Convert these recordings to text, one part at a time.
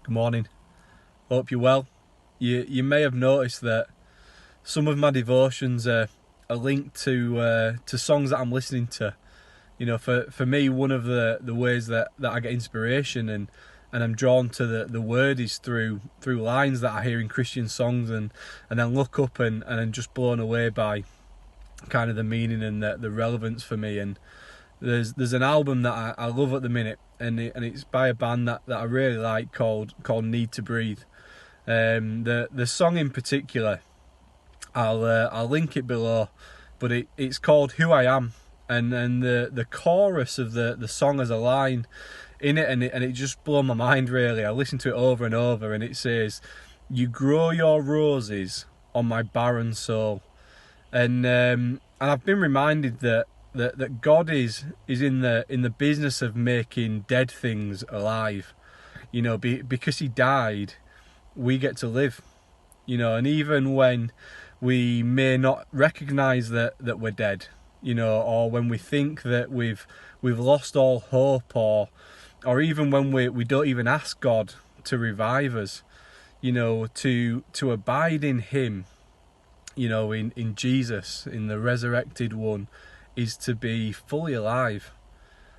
Good morning. Hope you're well. You may have noticed that some of my devotions are linked to songs that I'm listening to. You know, for me, one of the ways that I get inspiration and I'm drawn to the word is through lines that I hear in Christian songs, and then look up and I'm just blown away by kind of the meaning and the relevance for me. And there's an album that I love at the minute, and it's by a band that I really like called Need to Breathe. The song in particular, I'll link it below, but it's called Who I Am, and the chorus of the song has a line in it, and it just blew my mind really. I listened to it over and over, and it says, "You grow your roses on my barren soul," and I've been reminded that God is in the business of making dead things alive. You know, because He died, we get to live. You know, and even when we may not recognise that we're dead, you know, or when we think that we've lost all hope, or even when we don't even ask God to revive us, you know, to abide in Him, you know, in Jesus, in the resurrected one, is to be fully alive.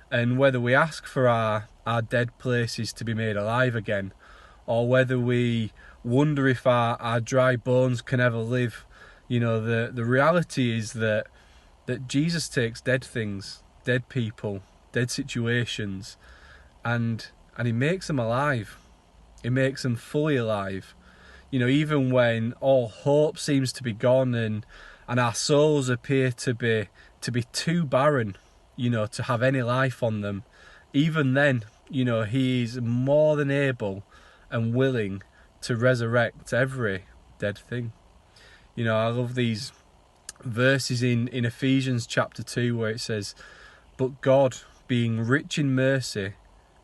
And whether we ask for our dead places to be made alive again, or whether we wonder if our dry bones can ever live, you know, the reality is that Jesus takes dead things, dead people, dead situations, and He makes them alive. He makes them fully alive. You know, even when all hope seems to be gone and our souls appear to be too barren, you know, to have any life on them, even then, you know, He is more than able and willing to resurrect every dead thing. You know, I love these verses in Ephesians chapter 2 where it says, "But God, being rich in mercy,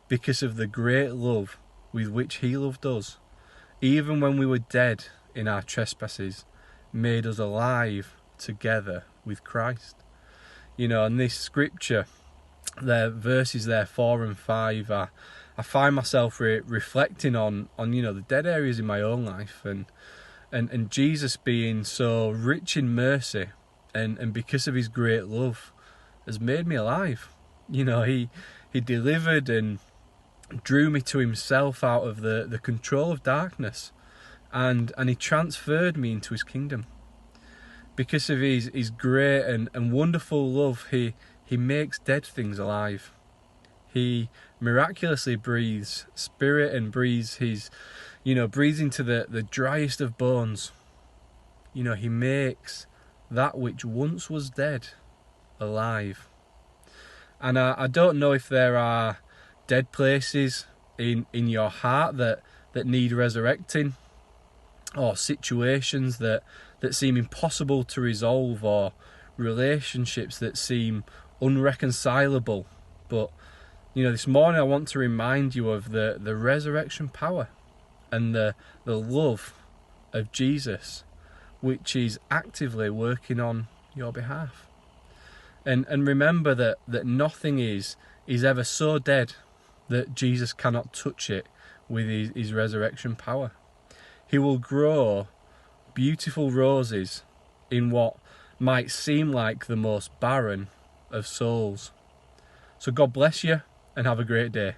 because of the great love with which He loved us, even when we were dead in our trespasses, made us alive together with Christ." You know, and this scripture, the verses there 4 and 5, I find myself reflecting on you know, the dead areas in my own life, and Jesus being so rich in mercy and because of His great love has made me alive. You know, He delivered and drew me to Himself out of the control of darkness, and He transferred me into His kingdom. Because of his great and wonderful love, He makes dead things alive. He miraculously breathes spirit and breathes breathes into the driest of bones. You know, He makes that which once was dead alive. And I don't know if there are dead places in your heart that need resurrecting, or situations that seem impossible to resolve, or relationships that seem unreconcilable. But, you know, this morning I want to remind you of the resurrection power and the love of Jesus, which is actively working on your behalf. And remember that nothing is ever so dead that Jesus cannot touch it with his resurrection power. He will grow beautiful roses in what might seem like the most barren of souls. So God bless you, and have a great day.